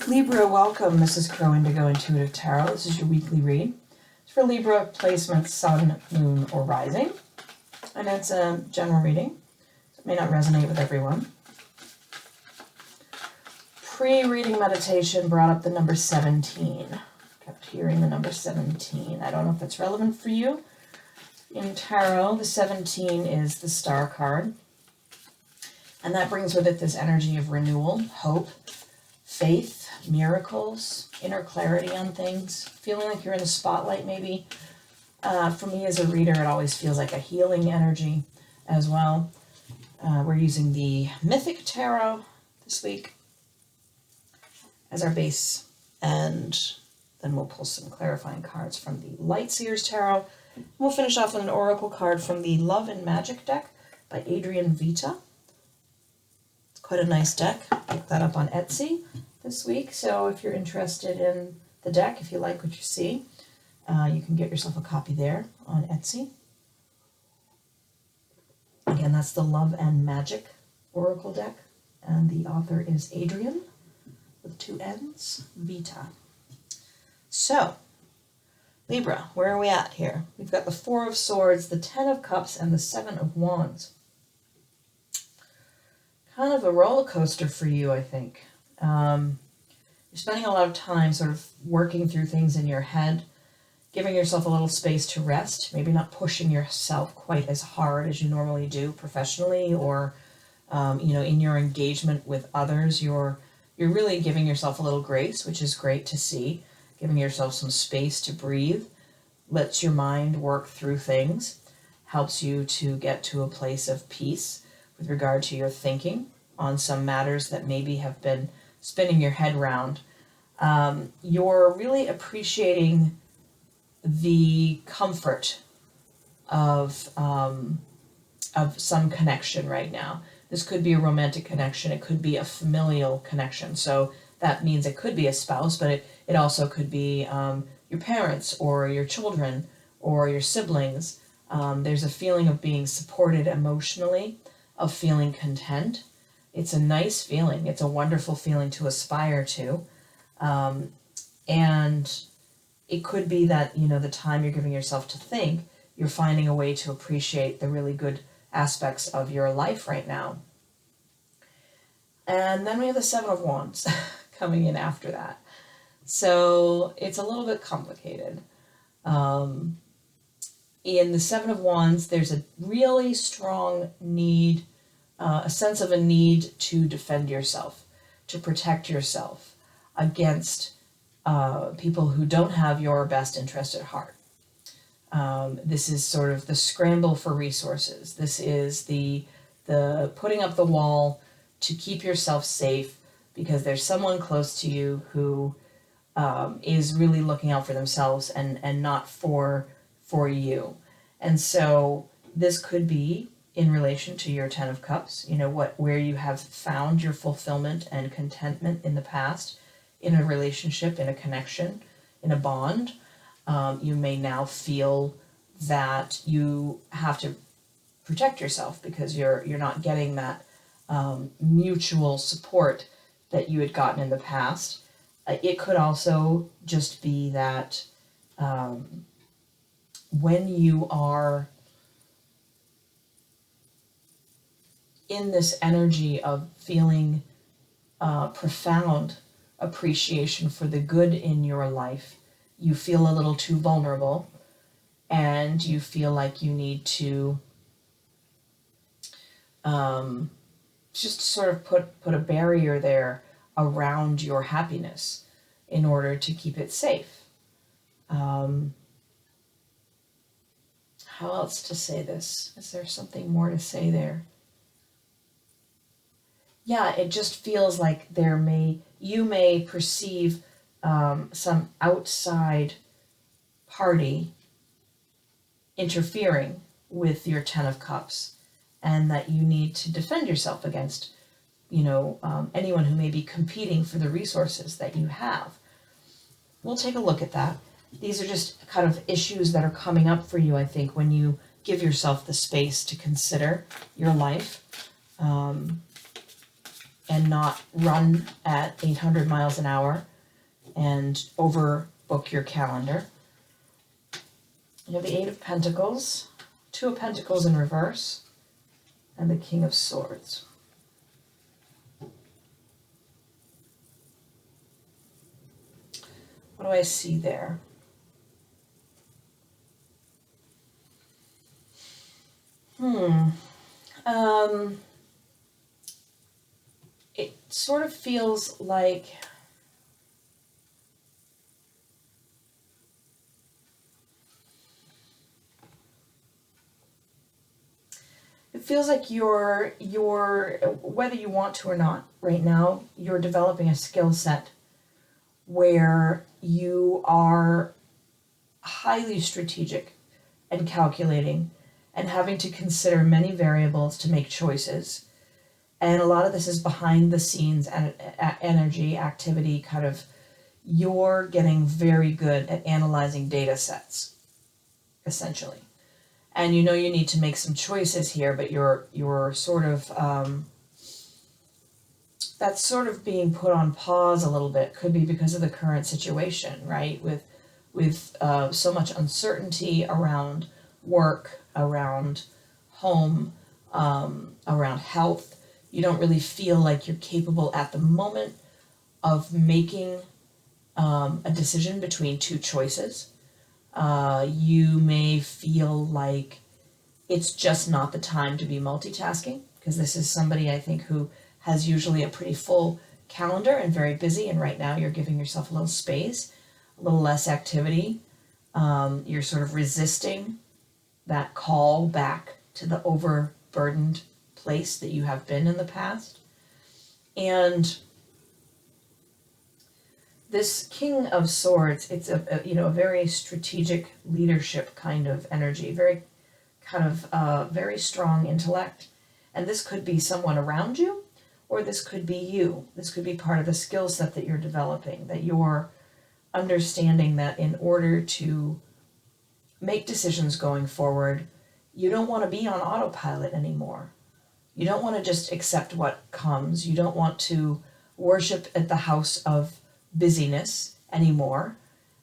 Libra, welcome. This is Crow Indigo Intuitive Tarot. This is your weekly read. It's for Libra placement, Sun, Moon, or Rising. And it's a general reading, so it may not resonate with everyone. Pre-reading meditation brought up the number 17. Kept hearing the number 17. I don't know if that's relevant for you. In tarot, the 17 is the star card. And that brings with it this energy of renewal, hope, faith, miracles, inner clarity on things, feeling like you're in the spotlight maybe. For me as a reader, it always feels like a healing energy as well. We're using the Mythic Tarot this week as our base, and then we'll pull some clarifying cards from the Light Seer's Tarot. We'll finish off with an oracle card from the Love and Magic deck by Adrian Vita. It's quite a nice deck. Picked that up on Etsy this week, so if you're interested in the deck, if you like what you see, you can get yourself a copy there on Etsy. Again, that's the Love and Magic Oracle deck, and the author is Adrian, with 2 N's, Vita. So, Libra, where are we at here? We've got the 4 of Swords, the 10 of Cups, and the 7 of Wands. Kind of a roller coaster for you, I think. You're spending a lot of time sort of working through things in your head, giving yourself a little space to rest, maybe not pushing yourself quite as hard as you normally do professionally or, in your engagement with others. You're really giving yourself a little grace, which is great to see, giving yourself some space to breathe, lets your mind work through things, helps you to get to a place of peace with regard to your thinking on some matters that maybe have been spinning your head round. You're really appreciating the comfort of some connection right now. This could be a romantic connection. It could be a familial connection. So that means it could be a spouse, but it also could be your parents or your children or your siblings. There's a feeling of being supported emotionally, of feeling content. It's a nice feeling. It's a wonderful feeling to aspire to. And it could be that, the time you're giving yourself to think, you're finding a way to appreciate the really good aspects of your life right now. And then we have the 7 of Wands coming in after that. So it's a little bit complicated. In the 7 of Wands, there's a really strong need, a sense of a need to defend yourself, to protect yourself against people who don't have your best interest at heart. This is sort of the scramble for resources. This is the putting up the wall to keep yourself safe because there's someone close to you who is really looking out for themselves and not for you. And so this could be in relation to your 10 of Cups, where you have found your fulfillment and contentment in the past, in a relationship, in a connection, in a bond. You may now feel that you have to protect yourself because you're not getting that mutual support that you had gotten in the past. It could also just be that when you are in this energy of feeling profound appreciation for the good in your life, you feel a little too vulnerable and you feel like you need to just sort of put a barrier there around your happiness in order to keep it safe. How else to say this? Is there something more to say there? Yeah, it just feels like you may perceive some outside party interfering with your 10 of Cups, and that you need to defend yourself against, anyone who may be competing for the resources that you have. We'll take a look at that. These are just kind of issues that are coming up for you, I think, when you give yourself the space to consider your life. and not run at 800 miles an hour and overbook your calendar. You have the Eight of Pentacles, Two of Pentacles in reverse, and the King of Swords. What do I see there? It sort of feels like you're whether you want to or not right now, you're developing a skill set where you are highly strategic and calculating and having to consider many variables to make choices. And a lot of this is behind the scenes and energy, activity, kind of, you're getting very good at analyzing data sets, essentially. And you know you need to make some choices here, but you're sort of, that's sort of being put on pause a little bit. Could be because of the current situation, right? With so much uncertainty around work, around home, around health. You don't really feel like you're capable at the moment of making a decision between two choices. You may feel like it's just not the time to be multitasking, because this is somebody, I think, who has usually a pretty full calendar and very busy, and right now you're giving yourself a little space, a little less activity. You're sort of resisting that call back to the overburdened place that you have been in the past. And this King of Swords, it's a very strategic leadership kind of energy, very kind of very strong intellect. And this could be someone around you, or this could be you. This could be part of the skill set that you're developing, that you're understanding that in order to make decisions going forward, you don't want to be on autopilot anymore. You don't want to just accept what comes. You don't want to worship at the house of busyness anymore.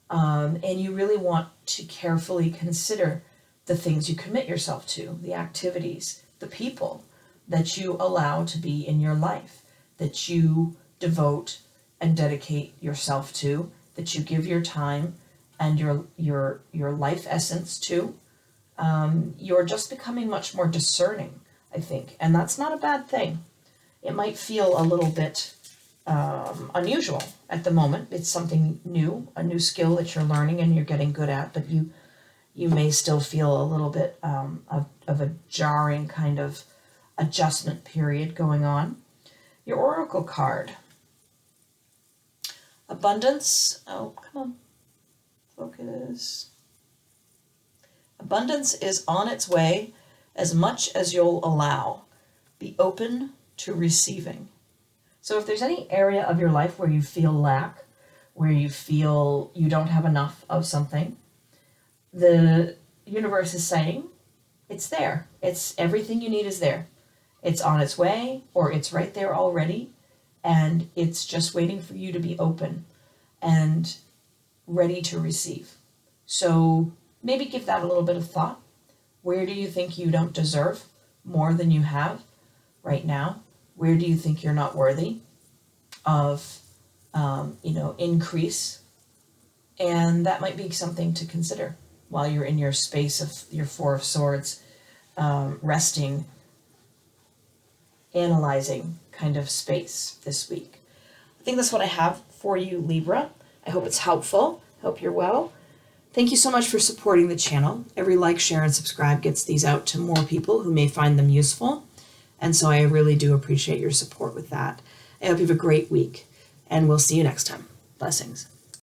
And you really want to carefully consider the things you commit yourself to, the activities, the people that you allow to be in your life, that you devote and dedicate yourself to, that you give your time and your life essence to. You're just becoming much more discerning, I think, and that's not a bad thing. It might feel a little bit unusual at the moment. It's something new, a new skill that you're learning and you're getting good at, but you may still feel a little bit of a jarring kind of adjustment period going on. Your Oracle card. Abundance. Oh, come on. Focus. Abundance is on its way as much as you'll allow. Be open to receiving. So if there's any area of your life where you feel lack, where you feel you don't have enough of something, the universe is saying it's there. It's everything you need is there. It's on its way, or it's right there already, and it's just waiting for you to be open and ready to receive. So maybe give that a little bit of thought. Where do you think you don't deserve more than you have right now? Where do you think you're not worthy of, increase? And that might be something to consider while you're in your space of your Four of Swords, resting, analyzing kind of space this week. I think that's what I have for you, Libra. I hope it's helpful. I hope you're well. Thank you so much for supporting the channel. Every like, share, and subscribe gets these out to more people who may find them useful. And so I really do appreciate your support with that. I hope you have a great week, and we'll see you next time. Blessings.